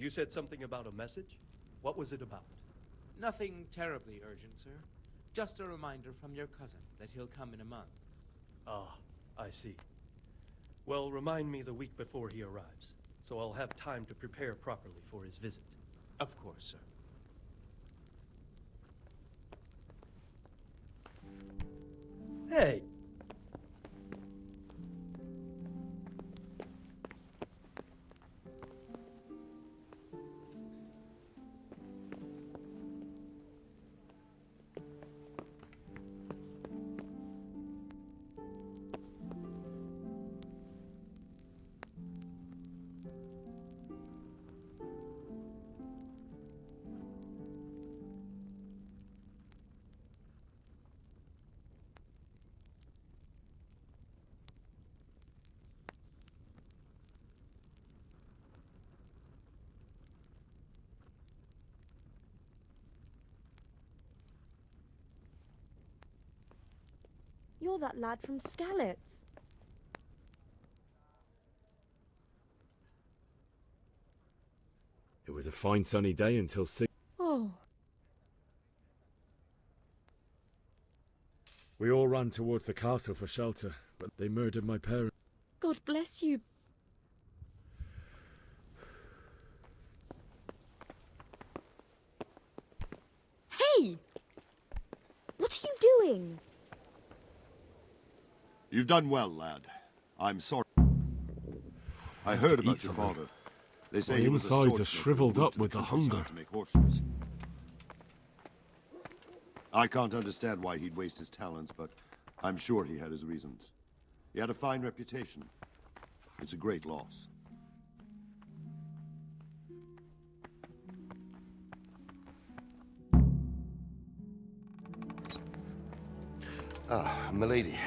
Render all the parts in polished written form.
You said something about a message? What was it about? Nothing terribly urgent, sir. Just a reminder from your cousin that he'll come in a month. Ah, I see. Well, remind me the week before he arrives, so I'll have time to prepare properly for his visit. Of course, sir. Hey! You're that lad from Skalitz. It was a fine sunny day until 6. Oh, We all ran towards the castle for shelter, but they murdered my parents. God bless you. Hey! What are you doing? You've done well, lad. I'm sorry. I heard about your something. father. They say My he was a insides are swordsmith shriveled who moved up to with the countryside hunger. to make horseshoes. I can't understand why he'd waste his talents, but I'm sure he had his reasons. He had a fine reputation. It's a great loss. Ah, milady.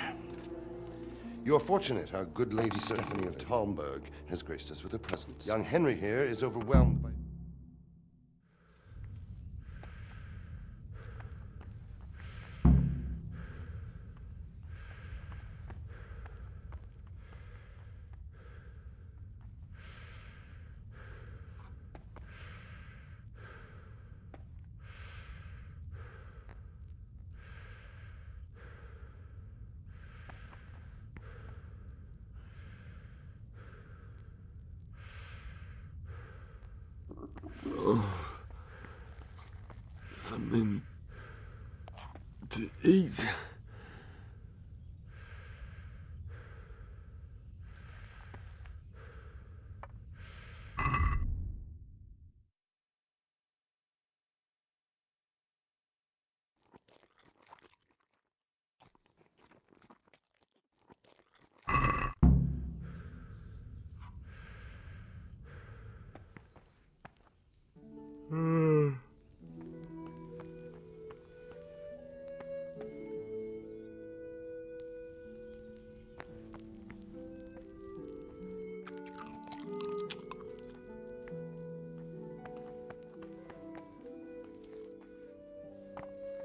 You're fortunate our good Lady Stephanie of Talmberg has graced us with a present. Young Henry here is overwhelmed by... Something to eat.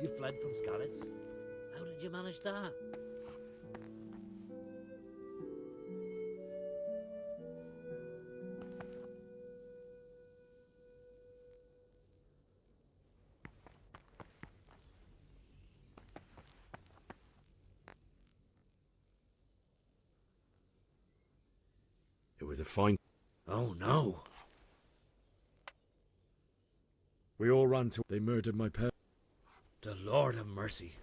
You fled from Skalitz? How did you manage that? It was a fine... Oh no! We all ran to... They murdered my parents. The Lord have mercy.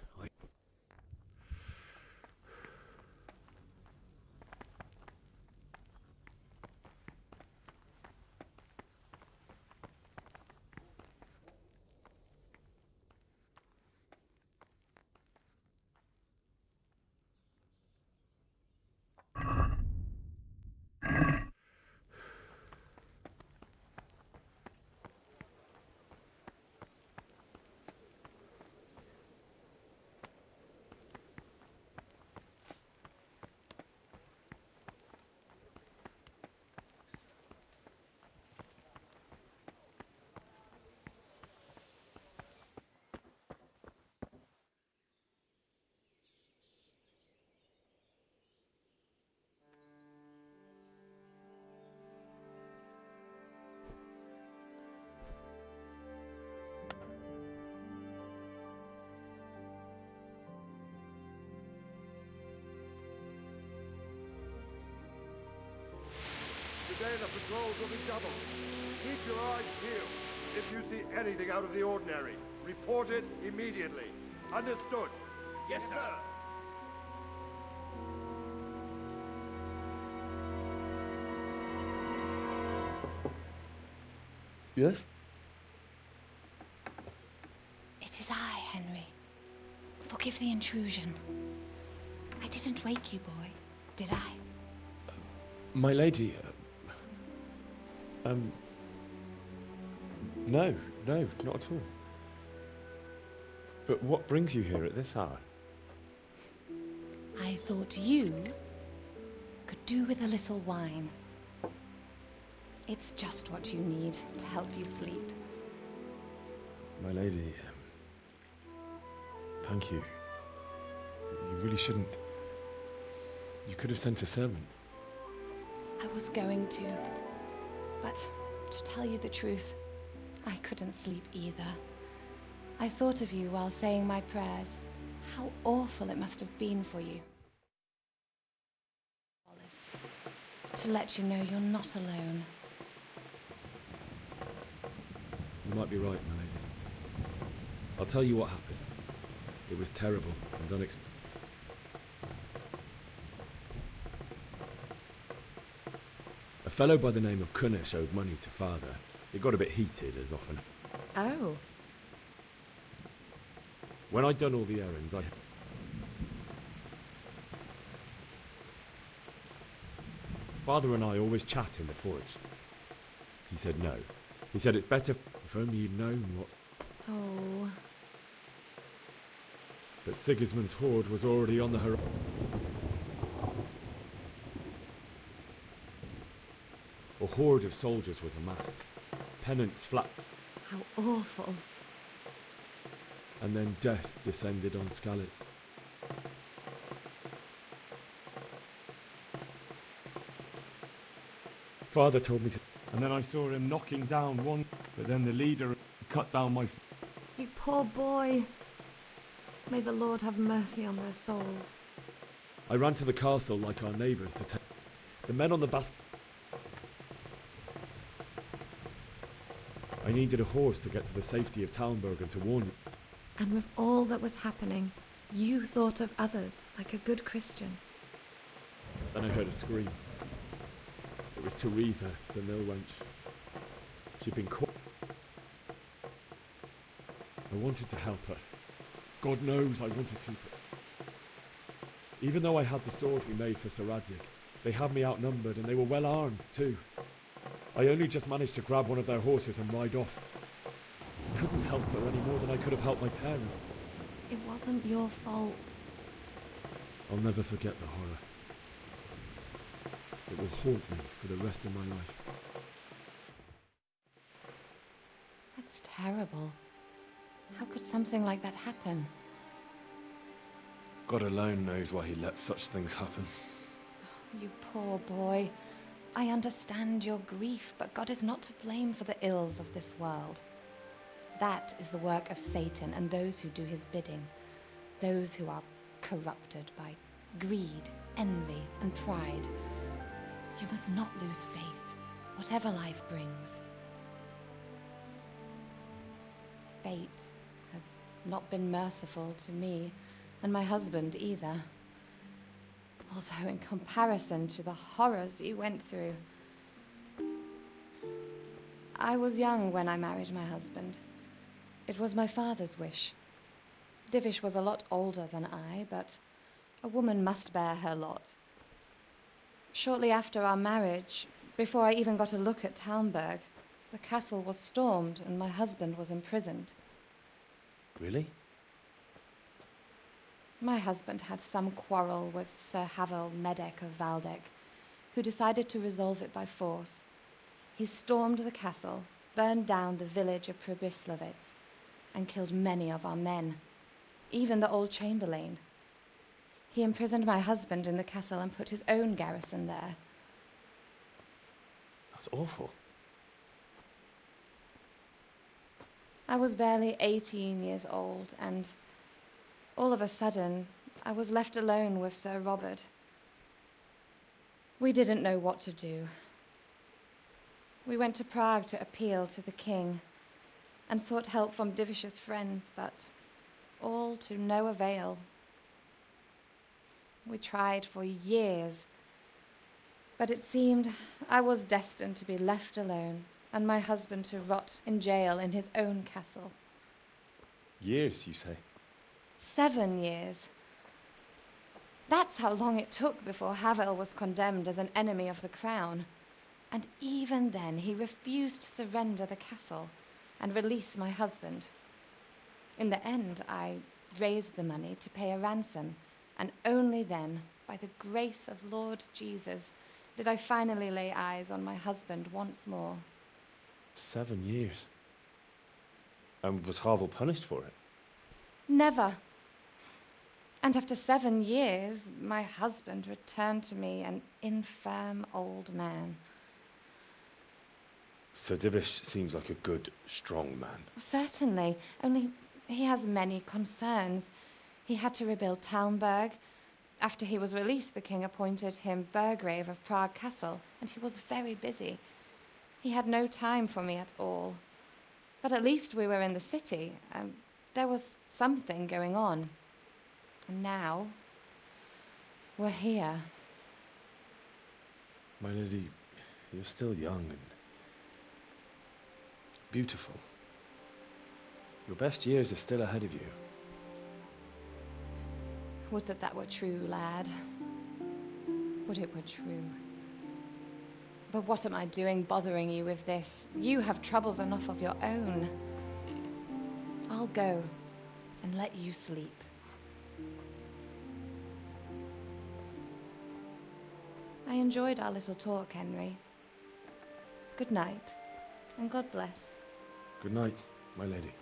day, the patrols will be doubled. Keep your eyes peeled. If you see anything out of the ordinary, report it immediately. Understood? Yes, sir. Yes? It is I, Henry. Forgive the intrusion. I didn't wake you, boy, did I? My lady, no, not at all. But what brings you here at this hour? I thought you could do with a little wine. It's just what you need to help you sleep. My lady, thank you. You really shouldn't. You could have sent a servant. I was going to, but to tell you the truth, I couldn't sleep either. I thought of you while saying my prayers. How awful it must have been for you. To let you know you're not alone. You might be right, my lady. I'll tell you what happened. It was terrible and unexpected. A fellow by the name of Kunish owed money to father. It got a bit heated, as often. Oh. When I'd done all the errands, Father and I always chat in the forge. He said no. He said it's better if only you'd known what... Oh. But Sigismund's horde was already on the horizon. A horde of soldiers was amassed. Pennants flat... How awful. And then death descended on Skalitz. Father told me to... And then I saw him knocking down one... But then the leader cut down my... You poor boy. May the Lord have mercy on their souls. I ran to the castle like our neighbours to take... The men on the bath... I needed a horse to get to the safety of Talmberg and to warn you. And with all that was happening, you thought of others like a good Christian. Then I heard a scream. It was Teresa, the mill wench. She'd been caught. I wanted to help her. God knows I wanted to. Even though I had the sword we made for Sir Radzig, they had me outnumbered and they were well armed too. I only just managed to grab one of their horses and ride off. I couldn't help her any more than I could have helped my parents. It wasn't your fault. I'll never forget the horror. It will haunt me for the rest of my life. That's terrible. How could something like that happen? God alone knows why he lets such things happen. You poor boy. I understand your grief, but God is not to blame for the ills of this world. That is the work of Satan and those who do his bidding. Those who are corrupted by greed, envy, and pride. You must not lose faith, whatever life brings. Fate has not been merciful to me, and my husband either. Although in comparison to the horrors you went through. I was young when I married my husband. It was my father's wish. Divish was a lot older than I, but a woman must bear her lot. Shortly after our marriage, before I even got a look at Talmberg, the castle was stormed and my husband was imprisoned. Really? My husband had some quarrel with Sir Havel Medek of Valdek, who decided to resolve it by force. He stormed the castle, burned down the village of Pribyslavitz, and killed many of our men, even the old chamberlain. He imprisoned my husband in the castle and put his own garrison there. That's awful. I was barely 18 years old, and all of a sudden, I was left alone with Sir Robert. We didn't know what to do. We went to Prague to appeal to the king and sought help from Divish's friends, but all to no avail. We tried for years, but it seemed I was destined to be left alone and my husband to rot in jail in his own castle. Years, you say? 7 years. That's how long it took before Havel was condemned as an enemy of the crown. And even then, he refused to surrender the castle and release my husband. In the end, I raised the money to pay a ransom, and only then, by the grace of Lord Jesus, did I finally lay eyes on my husband once more. 7 years. And was Havel punished for it? Never. And after 7 years, my husband returned to me an infirm old man. Sir Divish seems like a good, strong man. Certainly, only he has many concerns. He had to rebuild Talmberg. After he was released, the king appointed him Burgrave of Prague Castle, and he was very busy. He had no time for me at all. But at least we were in the city, and there was something going on. And now, we're here. My lady, you're still young and beautiful. Your best years are still ahead of you. Would that that were true, lad. Would it were true. But what am I doing bothering you with this? You have troubles enough of your own. I'll go and let you sleep. I enjoyed our little talk, Henry. Good night, and God bless. Good night, my lady.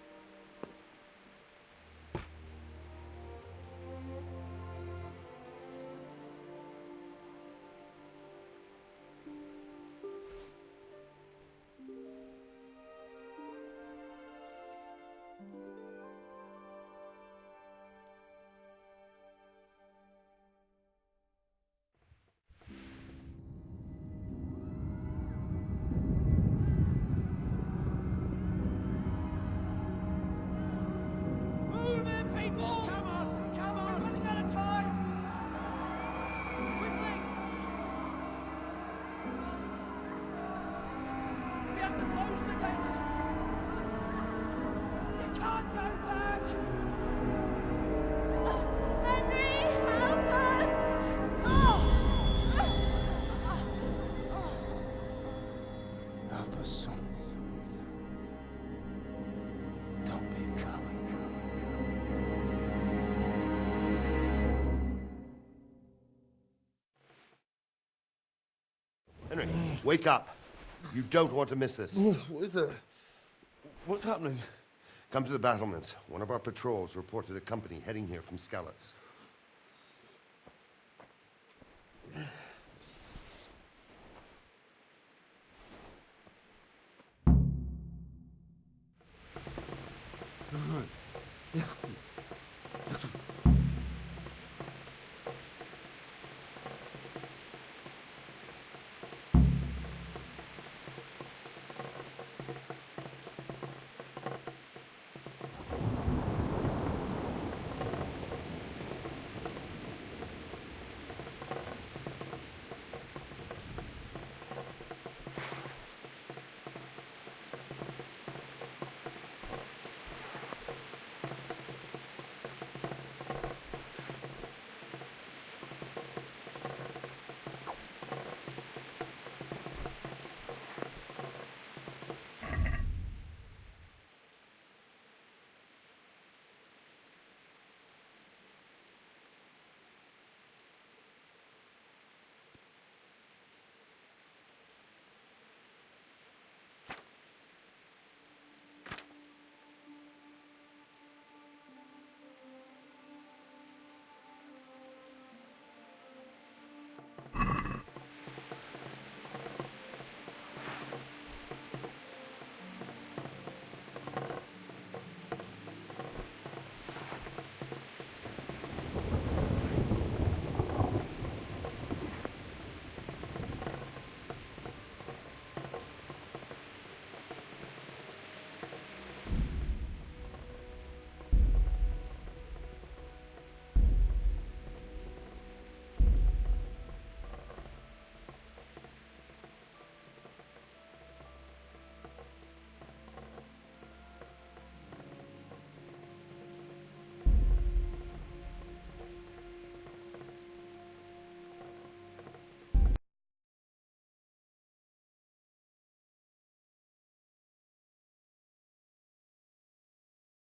Henry, wake up. You don't want to miss this. What is it? What's happening? Come to the battlements. One of our patrols reported a company heading here from Skalitz.